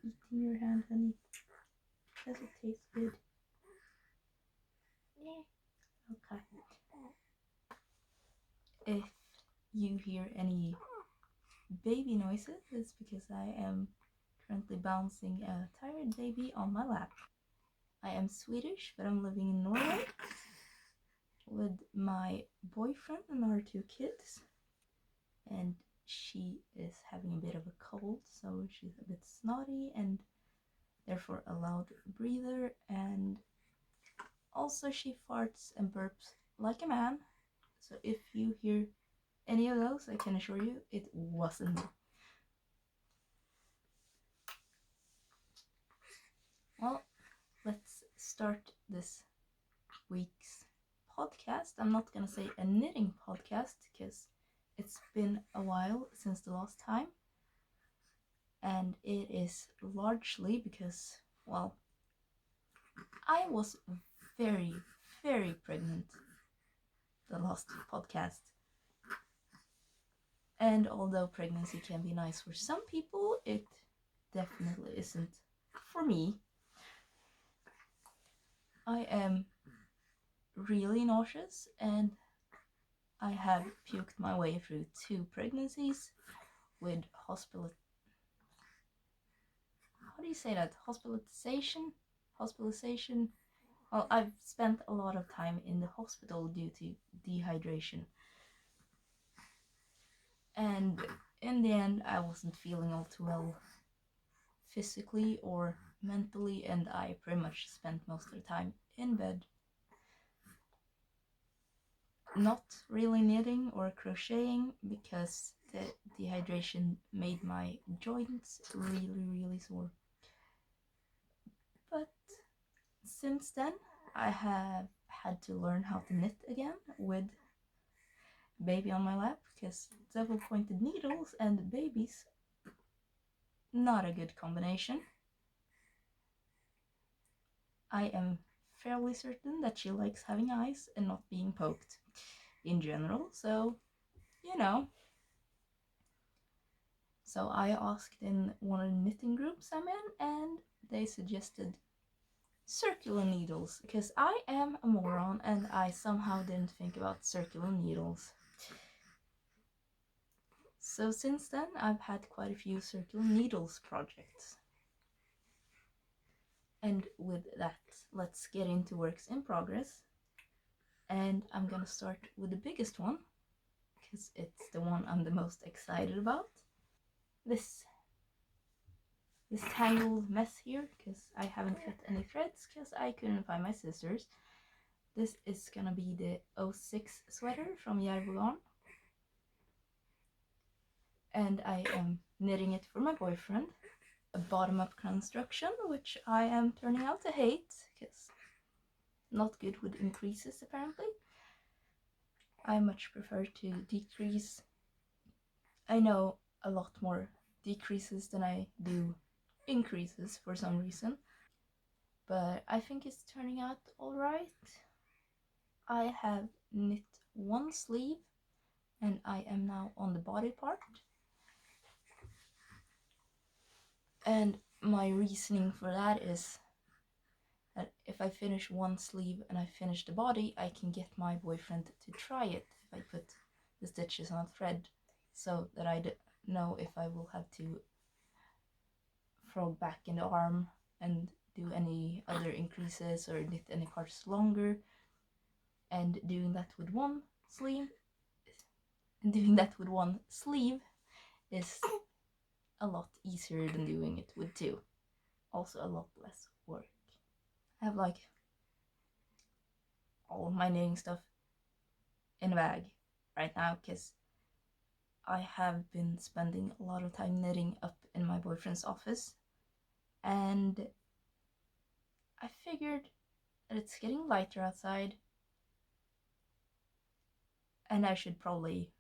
eating your hand, honey? Does it taste good? Yeah. Okay. If you hear any baby noises, it's because I am currently bouncing a tired baby on my lap. I am Swedish, but I'm living in Norway with my boyfriend and our 2 kids. And she is having a bit of a cold, so she's a bit snotty and therefore a loud breather, and also she farts and burps like a man. So if you hear any of those, I can assure you it wasn't me. Well, let's start this week's podcast. I'm not gonna say a knitting podcast because it's been a while since the last time, and it is largely because, well, I was very, very pregnant the last podcast. And although pregnancy can be nice for some people, it definitely isn't for me. I am really nauseous and I have puked my way through 2 pregnancies with How do you say that? Hospitalization? Well, I've spent a lot of time in the hospital due to dehydration. And in the end, I wasn't feeling all too well physically or mentally, and I pretty much spent most of the time in bed. Not really knitting or crocheting because the dehydration made my joints really, really sore. But since then, I have had to learn how to knit again with baby on my lap, because double-pointed needles and babies, not a good combination. I am fairly certain that she likes having eyes and not being poked in general, so, you know. So I asked in one of the knitting groups I'm in, and they suggested circular needles, because I am a moron and I somehow didn't think about circular needles. So since then, I've had quite a few circular needles projects. And with that, let's get into works in progress. And I'm gonna start with the biggest one, because it's the one I'm the most excited about. This tangled mess here, because I haven't cut any threads, because I couldn't find my scissors. This is gonna be the 06 sweater from Järbo, and I am knitting it for my boyfriend. A bottom-up construction, which I am turning out to hate, because not good with increases apparently. I much prefer to decrease. I know a lot more decreases than I do increases for some reason, but I think it's turning out alright. I have knit 1 sleeve and I am now on the body part. And my reasoning for that is that if I finish 1 sleeve and I finish the body, I can get my boyfriend to try it if I put the stitches on a thread, so that I know if I will have to frog back in the arm and do any other increases or knit any parts longer. And doing that with 1 sleeve is a lot easier than doing it with 2. Also a lot less work. I have like all my knitting stuff in a bag right now, because I have been spending a lot of time knitting up in my boyfriend's office, and I figured that it's getting lighter outside and I should probably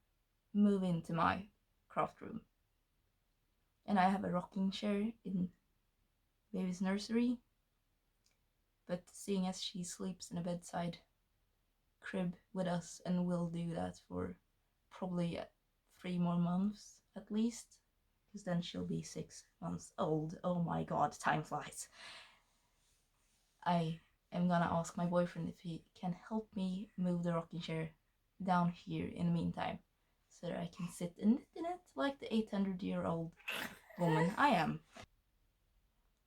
move into my craft room. And I have a rocking chair in baby's nursery, but seeing as she sleeps in a bedside crib with us and will do that for probably 3 more months at least, because then she'll be 6 months old. Oh my god, time flies. I am gonna ask my boyfriend if he can help me move the rocking chair down here in the meantime, so that I can sit and knit in it like the 800-year-old woman I am.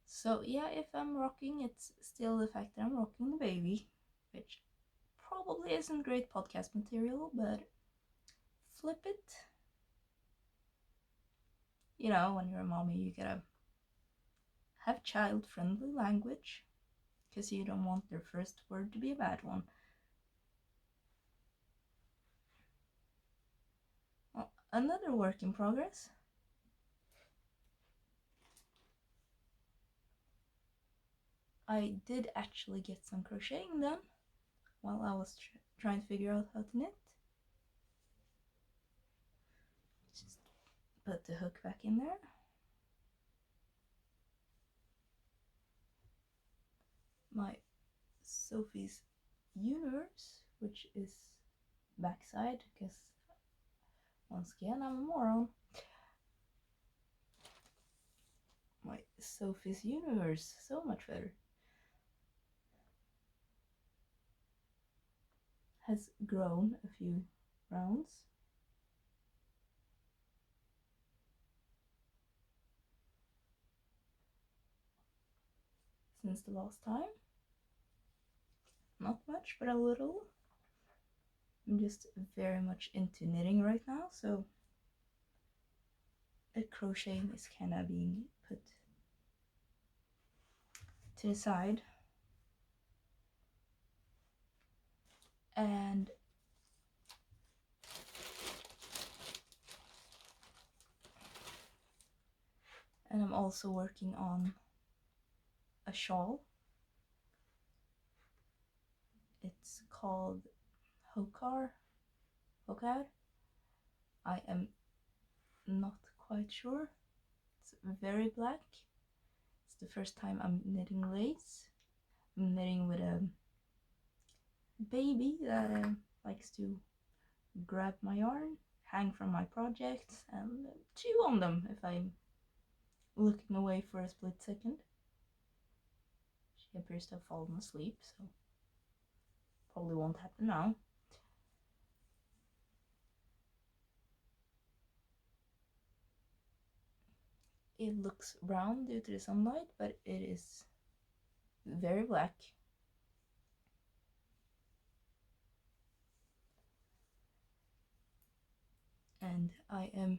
So yeah, if I'm rocking, it's still the fact that I'm rocking the baby, which probably isn't great podcast material, but flip it. You know, when you're a mommy, you gotta have child-friendly language, because you don't want their first word to be a bad one. Well, another work in progress. I did actually get some crocheting done while I was trying to figure out how to knit. Just put the hook back in there. My Sophies universe, which is backside, because once again I'm a moron. My Sophies universe, so much better, has grown a few rounds. Since the last time. Not much, but a little. I'm just very much into knitting right now, so crocheting is kind of being put to the side. And I'm also working on a shawl. It's called Hokaur. I am not quite sure. It's very black. It's the first time I'm knitting lace. I'm knitting with a baby that likes to grab my yarn, hang from my projects, and chew on them if I'm looking away for a split second. She appears to have fallen asleep, so probably won't happen now. It looks brown due to the sunlight, but it is very black. And I am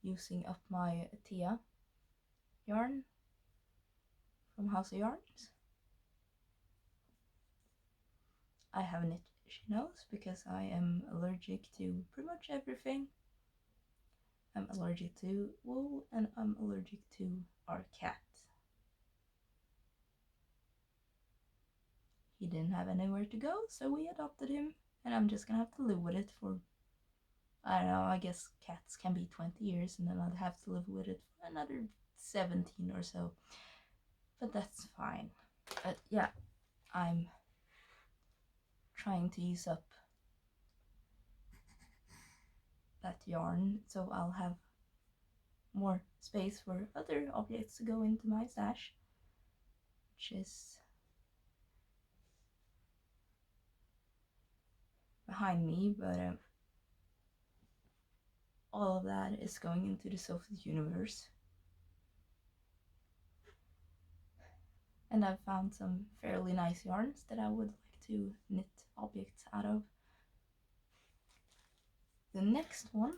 using up my Thea yarn from House of Yarns. I have knit, she knows, because I am allergic to pretty much everything. I'm allergic to wool, and I'm allergic to our cat. He didn't have anywhere to go, so we adopted him, and I'm just gonna have to live with it for, I don't know, I guess cats can be 20 years, and then I'd have to live with it for another 17 or so. But that's fine. But yeah, I'm trying to use up that yarn, so I'll have more space for other objects to go into my stash, which is behind me, but all of that is going into the Sophies universe. And I've found some fairly nice yarns that I would like to knit objects out of. The next one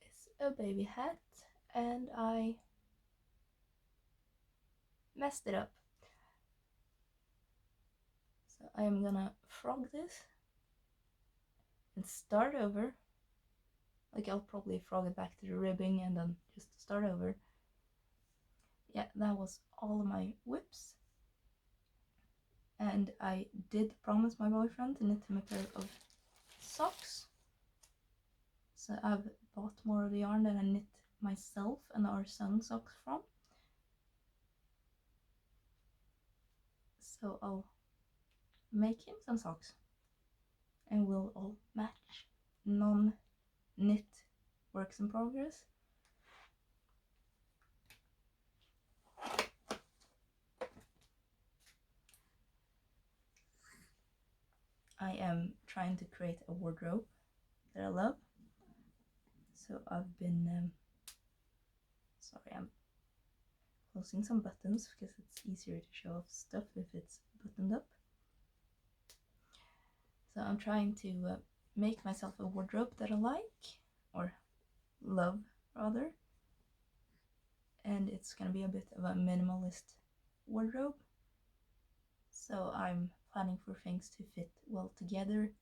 is a baby hat, and I messed it up. So I am gonna frog this and start over. Like, I'll probably frog it back to the ribbing and then just start over. Yeah, that was all of my whips. And I did promise my boyfriend to knit him a pair of socks. So I've bought more of the yarn that I knit myself and our son socks from. So I'll make him some socks and we'll all match non-knit works in progress. I am trying to create a wardrobe that I love. So I've been, sorry, I'm closing some buttons because it's easier to show off stuff if it's buttoned up. So I'm trying to make myself a wardrobe that I like, or love rather. And it's gonna be a bit of a minimalist wardrobe. So I'm planning for things to fit well together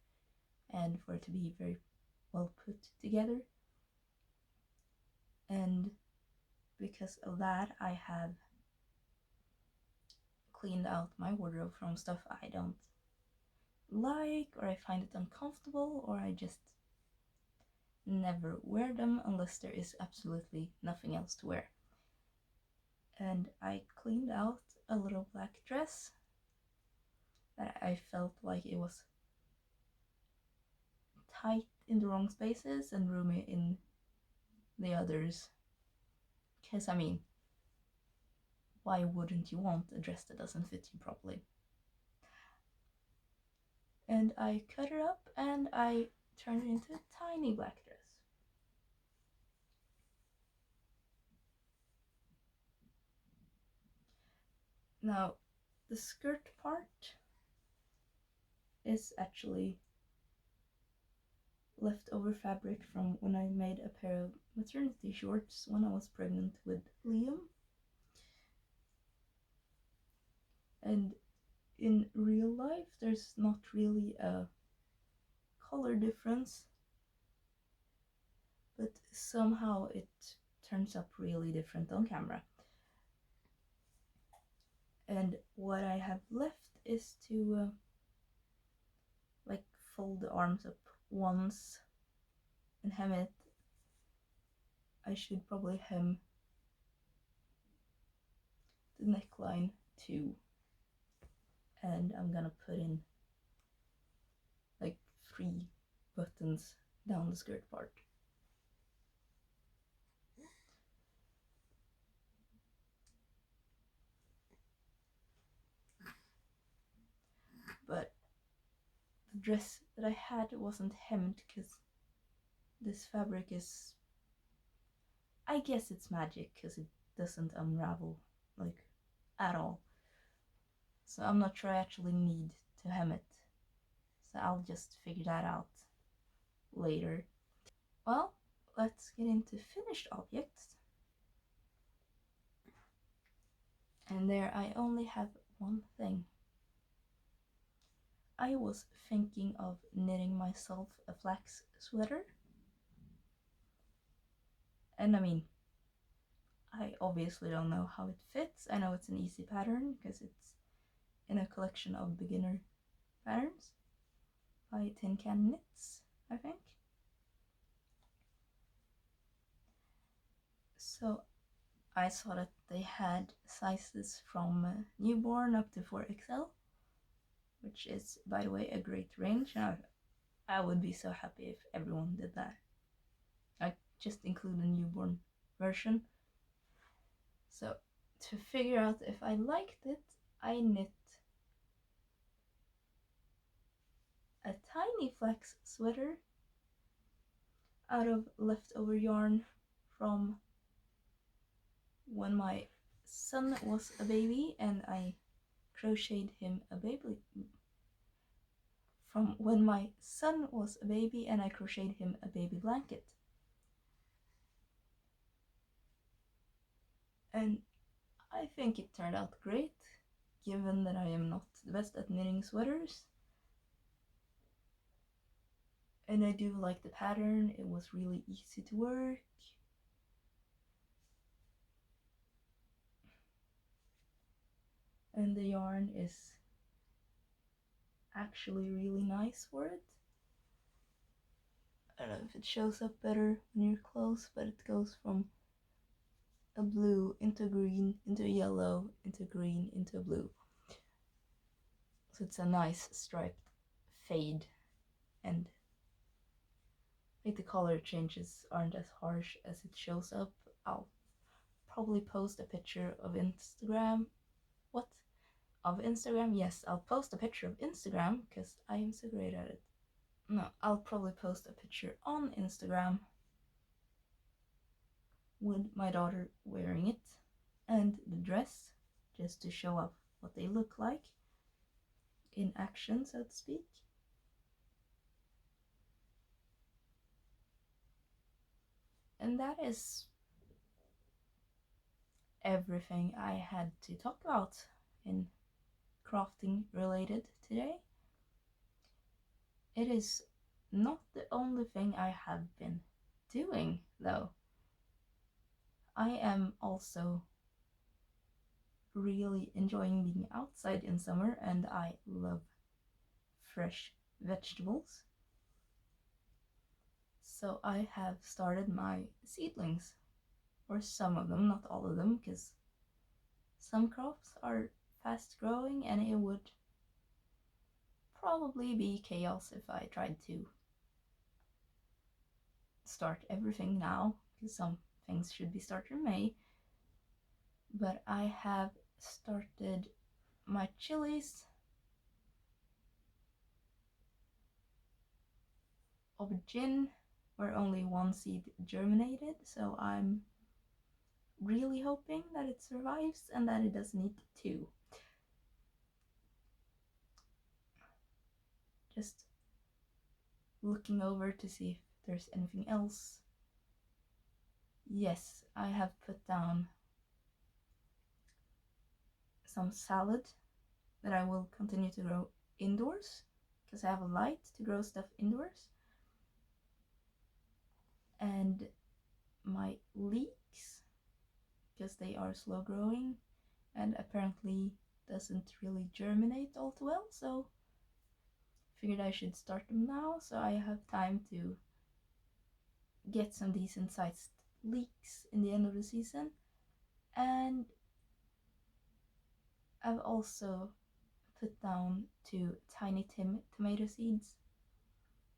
and for it to be very well put together. And because of that, I have cleaned out my wardrobe from stuff I don't like, or I find it uncomfortable, or I just never wear them unless there is absolutely nothing else to wear. And I cleaned out a little black dress that I felt like it was tight in the wrong spaces and roomy in the others. Because, I mean, why wouldn't you want a dress that doesn't fit you properly? And I cut it up and I turned it into a tiny black dress. Now, the skirt part is actually leftover fabric from when I made a pair of maternity shorts when I was pregnant with Liam. And in real life, there's not really a color difference, but somehow it turns up really different on camera. And what I have left is to like fold the arms up once and hem it. I should probably hem the neckline too, and I'm gonna put in like 3 buttons down the skirt part. But the dress that I had wasn't hemmed because this fabric is, I guess it's magic because it doesn't unravel like at all. So I'm not sure I actually need to hem it. So I'll just figure that out later. Well, let's get into finished objects. And there I only have one thing. I was thinking of knitting myself a flax sweater. And I mean, I obviously don't know how it fits. I know it's an easy pattern because it's in a collection of beginner patterns by Tin Can Knits, I think. So I saw that they had sizes from newborn up to 4XL, which is, by the way, a great range. I would be so happy if everyone did that. I just include a newborn version. So to figure out if I liked it, I knit a tiny flax sweater out of leftover yarn from when my son was a baby, and I crocheted him a baby. From when my son was a baby and I crocheted him a baby blanket. And I think it turned out great, given that I am not the best at knitting sweaters. And I do like the pattern, it was really easy to work. And the yarn is actually really nice for it. I don't know if it shows up better when you're close, but it goes from a blue into green into yellow into green into blue. So it's a nice striped fade, and like the color changes aren't as harsh as it shows up. I'll probably post a picture of Instagram. What? Of Instagram? Yes, I'll post a picture of Instagram because I am so great at it. No, I'll probably post a picture on Instagram with my daughter wearing it and the dress, just to show off what they look like in action, so to speak. And that is everything I had to talk about in crafting related today. It is not the only thing I have been doing, though. I am also really enjoying being outside in summer, and I love fresh vegetables. So I have started my seedlings, or some of them, not all of them, because some crops are fast growing and it would probably be chaos if I tried to start everything now, because some things should be started in May. But I have started my chilies, aubergine, where only one seed germinated, so I'm really hoping that it survives and that it doesn't eat two. Just looking over to see if there's anything else. Yes, I have put down some salad that I will continue to grow indoors, because I have a light to grow stuff indoors. And my leeks, because they are slow growing and apparently doesn't really germinate all too well, so figured I should start them now so I have time to get some decent sized leeks in the end of the season. And I've also put down 2 tiny tomato seeds,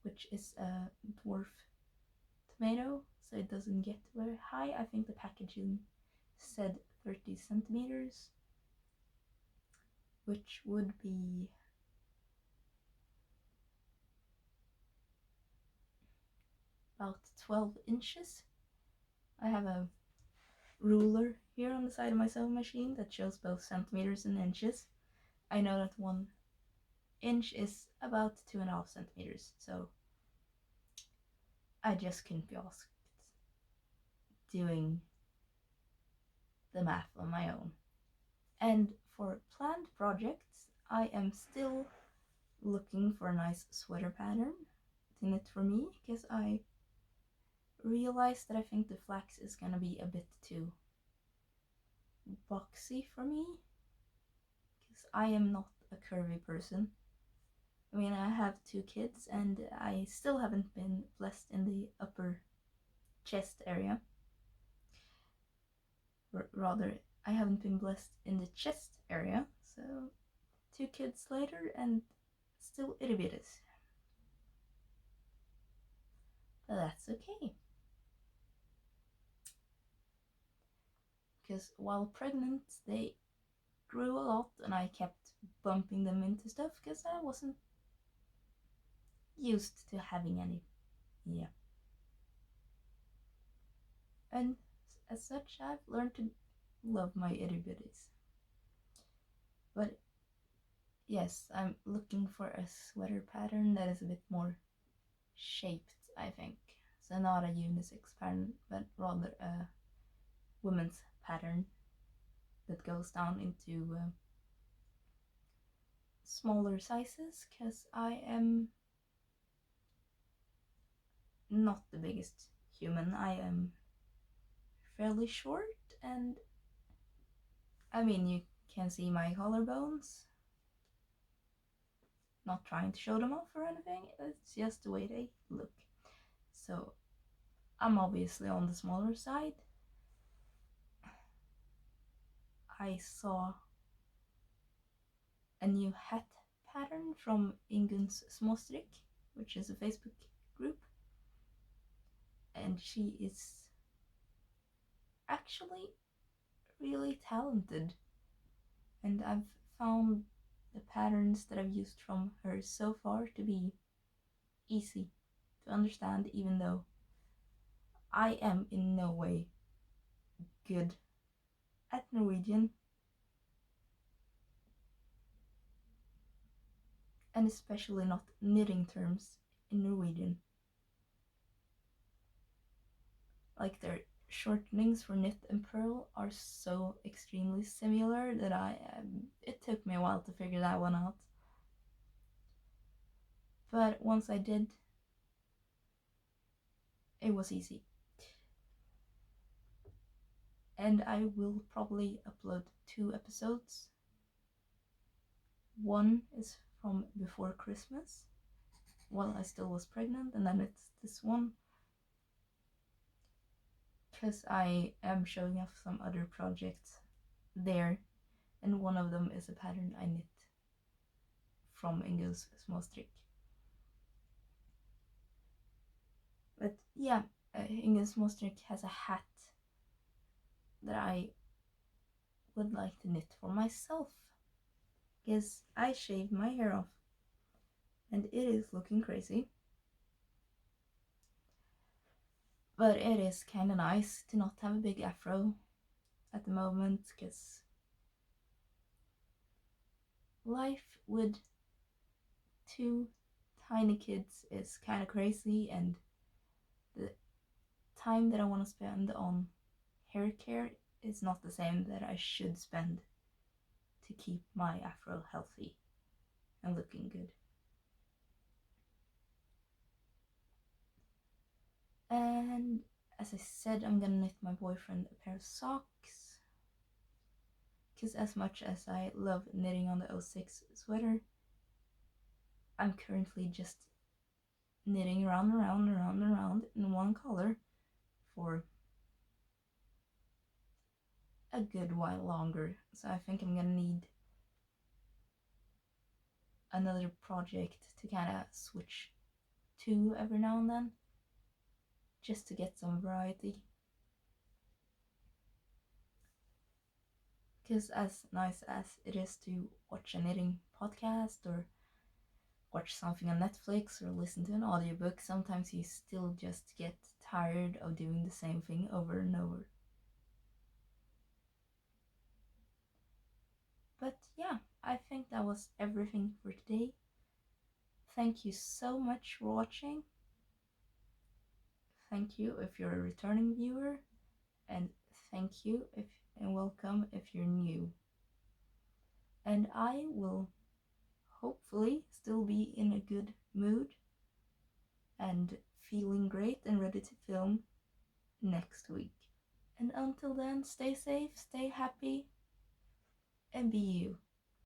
which is a dwarf tomato, so it doesn't get very high. I think the packaging said 30 centimeters, which would be about 12 inches. I have a ruler here on the side of my sewing machine that shows both centimeters and inches. I know that 1 inch is about 2.5 centimeters, so I just couldn't be asked doing the math on my own. And for planned projects, I am still looking for a nice sweater pattern to knit for me, because I realized that I think the flax is gonna be a bit too boxy for me, because I am not a curvy person. I mean, I have 2 kids and I still haven't been blessed in the upper chest area. Rather, I haven't been blessed in the chest area, so 2 kids later and still itty bitties. But that's okay. Because while pregnant, they grew a lot and I kept bumping them into stuff because I wasn't used to having any. Yeah. And as such, I've learned to love my itty bitties. But yes, I'm looking for a sweater pattern that is a bit more shaped, I think. So not a unisex pattern, but rather a women's pattern that goes down into smaller sizes, because I am not the biggest human. I am fairly short, and I mean, you can see my collarbones. Not trying to show them off or anything, it's just the way they look. So I'm obviously on the smaller side. I saw a new hat pattern from Ingun's Småstryk, which is a Facebook group, and she is actually really talented, and I've found the patterns that I've used from her so far to be easy to understand, even though I am in no way good at Norwegian, and especially not knitting terms in Norwegian. Like their shortenings for knit and purl are so extremely similar that it took me a while to figure that one out. But once I did, it was easy. And I will probably upload 2 episodes. One is from before Christmas, while I still was pregnant, and then it's this one, because I am showing off some other projects there, and one of them is a pattern I knit from Ingun's Småstryk. But yeah, Ingun's Småstryk has a hat that I would like to knit for myself, because I shaved my hair off and it is looking crazy. But it is kind of nice to not have a big afro at the moment, because life with 2 tiny kids is kind of crazy, and the time that I want to spend on hair care is not the same that I should spend to keep my afro healthy and looking good. And as I said, I'm gonna knit my boyfriend a pair of socks, because as much as I love knitting on the 06 sweater, I'm currently just knitting around in one color for a good while longer. So I think I'm gonna need another project to kind of switch to every now and then, just to get some variety. Because as nice as it is to watch a knitting podcast or watch something on Netflix or listen to an audiobook, sometimes you still just get tired of doing the same thing over and over. But yeah, I think that was everything for today. Thank you so much for watching. Thank you if you're a returning viewer, and thank you and welcome if you're new. And I will hopefully still be in a good mood and feeling great and ready to film next week. And until then, stay safe, stay happy, and be you.